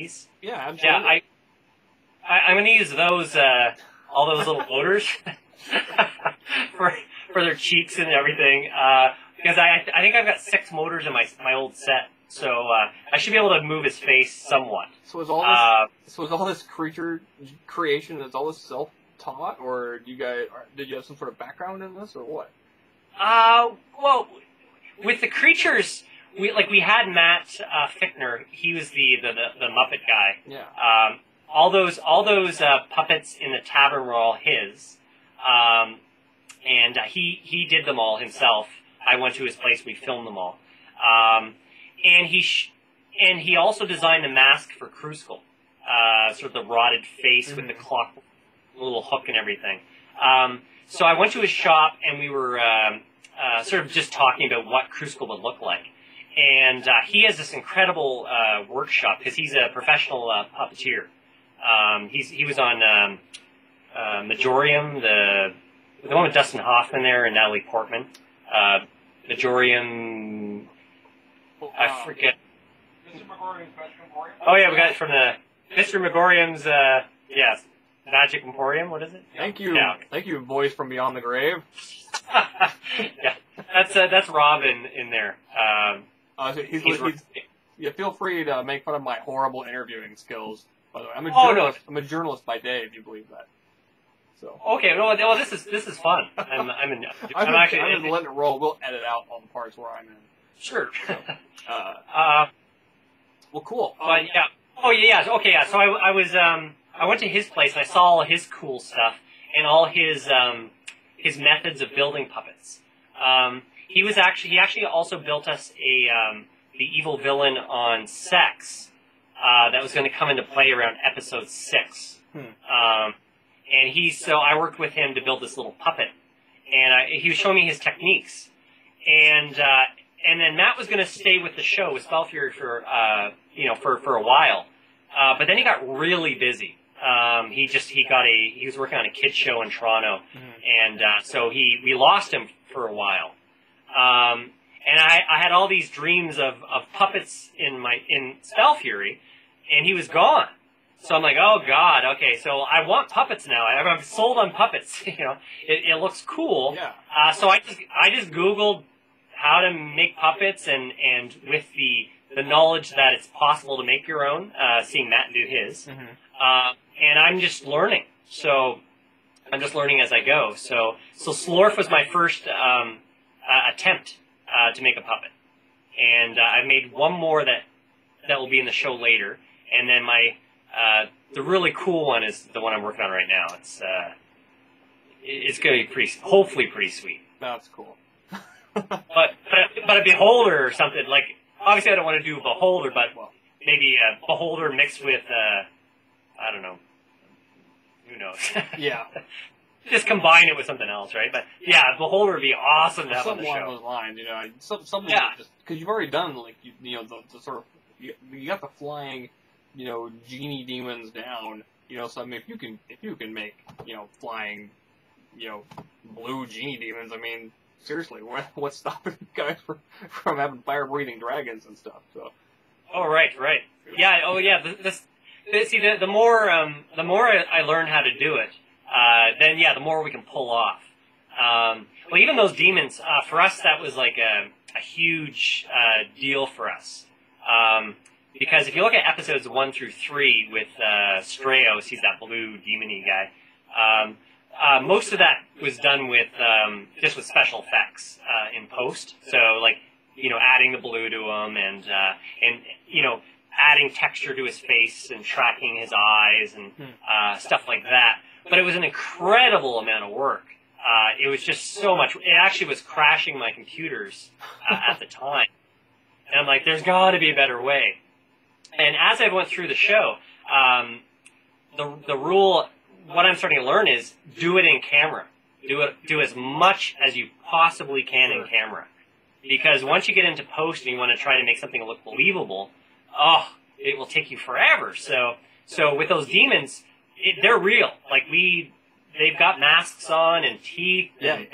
these? Yeah, absolutely. Yeah, I'm going to use those, all those little motors for their cheeks and everything, because I think I've got 6 motors in my old set, so I should be able to move his face somewhat. So is all this creature creation, is all this self-taught, or did you have some sort of background in this, or what? Well, with the creatures, we had Matt Fichtner. He was the Muppet guy. Yeah. All those puppets in the tavern were all his, and he did them all himself. I went to his place. We filmed them all, and he also designed the mask for Kruskal, sort of the rotted face with the clock, little hook and everything. So I went to his shop, and we were sort of just talking about what Kruskal would look like. And he has this incredible workshop because he's a professional puppeteer. He was on Majorium, the one with Dustin Hoffman there and Natalie Portman. Majorium, I forget. Mr. Megorium's Magic Emporium? Oh yeah, we got it from the Mr. Megorium's, yes, Magic Emporium. What is it? Thank you, Yeah. Thank you, voice from beyond the grave. Yeah, that's Robin in there. Yeah, feel free to make fun of my horrible interviewing skills. By the way, I'm a journalist by day, if you believe that. So. Okay, well, this is fun. I'm just letting it roll. We'll edit out all the parts where I'm in. Sure. So, well, cool. But yeah. Oh yeah. Okay. Yeah. So I went to his place and I saw all his cool stuff and all his methods of building puppets. He actually also built us the evil villain on Sex that was going to come into play around episode 6. And so I worked with him to build this little puppet, and he was showing me his techniques, and then Matt was going to stay with the show with Spellfury for a while, but then he got really busy. He was working on a kids show in Toronto, and so we lost him for a while. And I had all these dreams of puppets in Spellfury, and he was gone. So I'm like, oh God, okay. So I want puppets now. I'm sold on puppets. It looks cool. Yeah. So I just Googled how to make puppets, and with the knowledge that it's possible to make your own, seeing Matt do his, and I'm just learning. So I'm just learning as I go. So Slorf was my first attempt to make a puppet, and I've made one more that will be in the show later, and then the really cool one is the one I'm working on right now. It's going to be hopefully pretty sweet. That's cool. but a beholder or something, like, obviously I don't want to do a beholder, but maybe a beholder mixed with I don't know, who knows? Yeah. Just combine it with something else, right? But yeah, beholder would be awesome to have on the show. Something along those lines, something. Yeah. Because you've already done the sort of you got the flying, genie demons down. So I mean, if you can make flying, blue genie demons, I mean, seriously, what's stopping you guys from having fire breathing dragons and stuff? So. Oh right. Yeah. Oh yeah. The more I learn how to do it, then the more we can pull off. Well, even those demons, for us, that was like a huge deal for us. Because if you look at episodes 1 through 3 with Strauss, he's that blue demon-y guy, most of that was done with just with special effects in post. So, like, adding the blue to him and adding texture to his face and tracking his eyes and stuff like that. But it was an incredible amount of work. It was just so much. It actually was crashing my computers at the time. And I'm like, there's got to be a better way. And as I went through the show, the rule, what I'm starting to learn is do it in camera. Do as much as you possibly can in camera. Because once you get into post and you want to try to make something look believable, it will take you forever. So with those demons, they're real. Like they've got masks on and teeth. And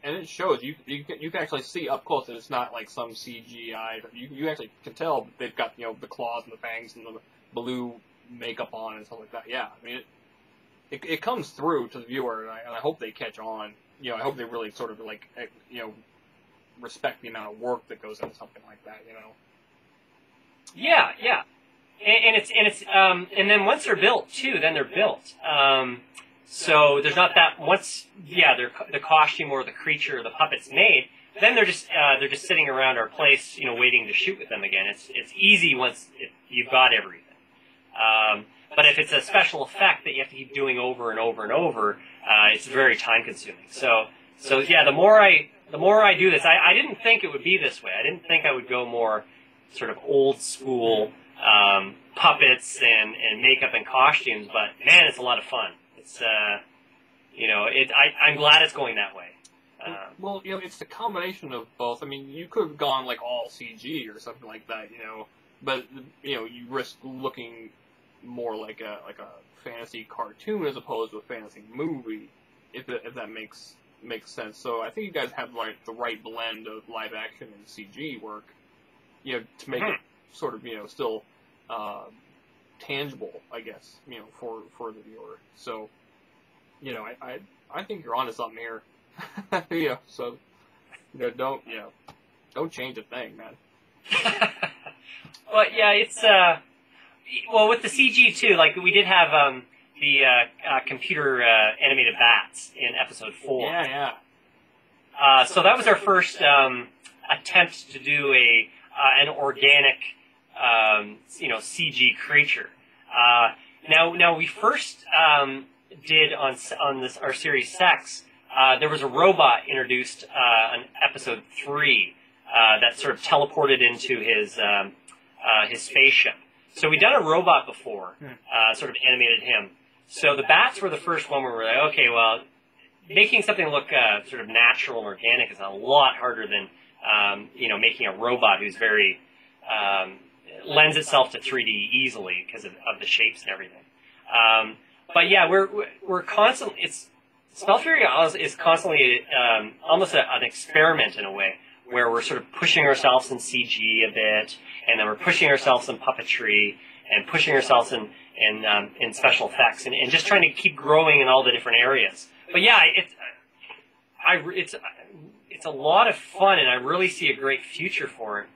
it shows. You can actually see up close that it's not like some CGI. You actually can tell they've got the claws and the fangs and the blue makeup on and stuff like that. Yeah, I mean, it comes through to the viewer, and I hope they catch on. You know, I hope they really sort of like, you know, respect the amount of work that goes into something like that. You know. Yeah, yeah. And then once they're built too, then they're built. So there's not that once, the costume or the creature or the puppet's made, then they're just sitting around our place, you know, waiting to shoot with them again. It's easy once you've got everything. But if it's a special effect that you have to keep doing over and over and over, it's very time consuming. So yeah, the more I do this, I didn't think it would be this way. I didn't think I would go more sort of old school puppets and makeup and costumes, but man, it's a lot of fun. It's you know, I'm glad it's going that way. Well, you know, it's the combination of both. I mean, you could have gone like all CG or something like that, you know, but you know, you risk looking more like a fantasy cartoon as opposed to a fantasy movie, if that makes sense. So I think you guys have like the right blend of live action and CG work, you know, to make it sort of, you know, still tangible, I guess, you know, for the viewer. So, you know, I think you're onto something here. Yeah, so, you know, don't change a thing, man. Well, yeah, it's well, with the CG too. Like we did have the computer animated bats in episode 4. Yeah. So that was our first attempt to do an organic, you know, CG creature. Now we first did on our series Sex. There was a robot introduced on episode 3 that sort of teleported into his spaceship. So we'd done a robot before, sort of animated him. So the bats were the first one where we were like, okay, well, making something look sort of natural and organic is a lot harder than you know, making a robot who's very lends itself to 3D easily because of the shapes and everything. But yeah, we're constantly Spellfury is constantly almost an experiment in a way, where we're sort of pushing ourselves in CG a bit, and then we're pushing ourselves in puppetry, and pushing ourselves in special effects, and just trying to keep growing in all the different areas. But yeah, it's a lot of fun, and I really see a great future for it.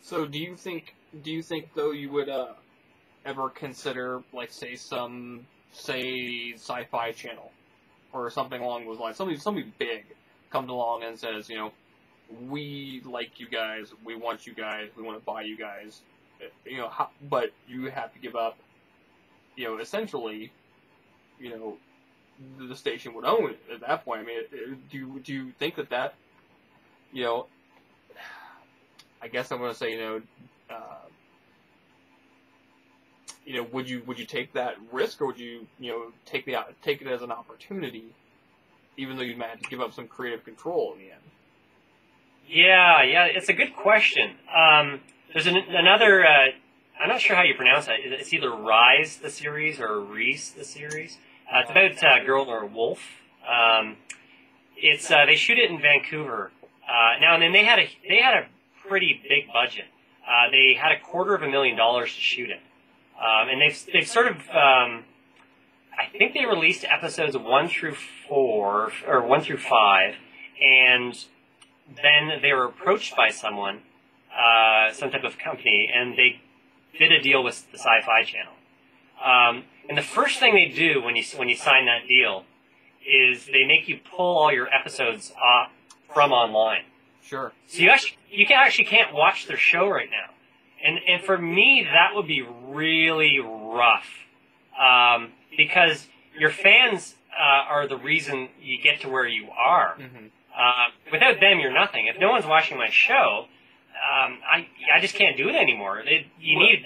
So do you think though you would ever consider, like, say Sci-Fi Channel or something along those lines, somebody big comes along and says, you know, we like you guys, we want you guys, we want to buy you guys, you know, but you have to give up, you know, essentially, you know, the station would own it at that point. I mean, do you think that, you know, I guess I'm going to say, you know, would you take that risk, or would you, you know, take it as an opportunity, even though you might have to give up some creative control in the end? Yeah, it's a good question. There's another, I'm not sure how you pronounce it. It's either Rise, the series, or Reese, the series. It's about a girl or a wolf. They shoot it in Vancouver. Now and then they had a pretty big budget. They had $250,000 to shoot it. And they've sort of, I think they released episodes 1 through 4, or 1 through 5, and then they were approached by someone, some type of company, and they did a deal with the Sci-Fi Channel. And the first thing they do when you sign that deal is they make you pull all your episodes off from online. Sure. So you actually can't watch their show right now. And for me, that would be really rough, because your fans are the reason you get to where you are. Mm-hmm. Without them, you're nothing. If no one's watching my show, I just can't do it anymore. You need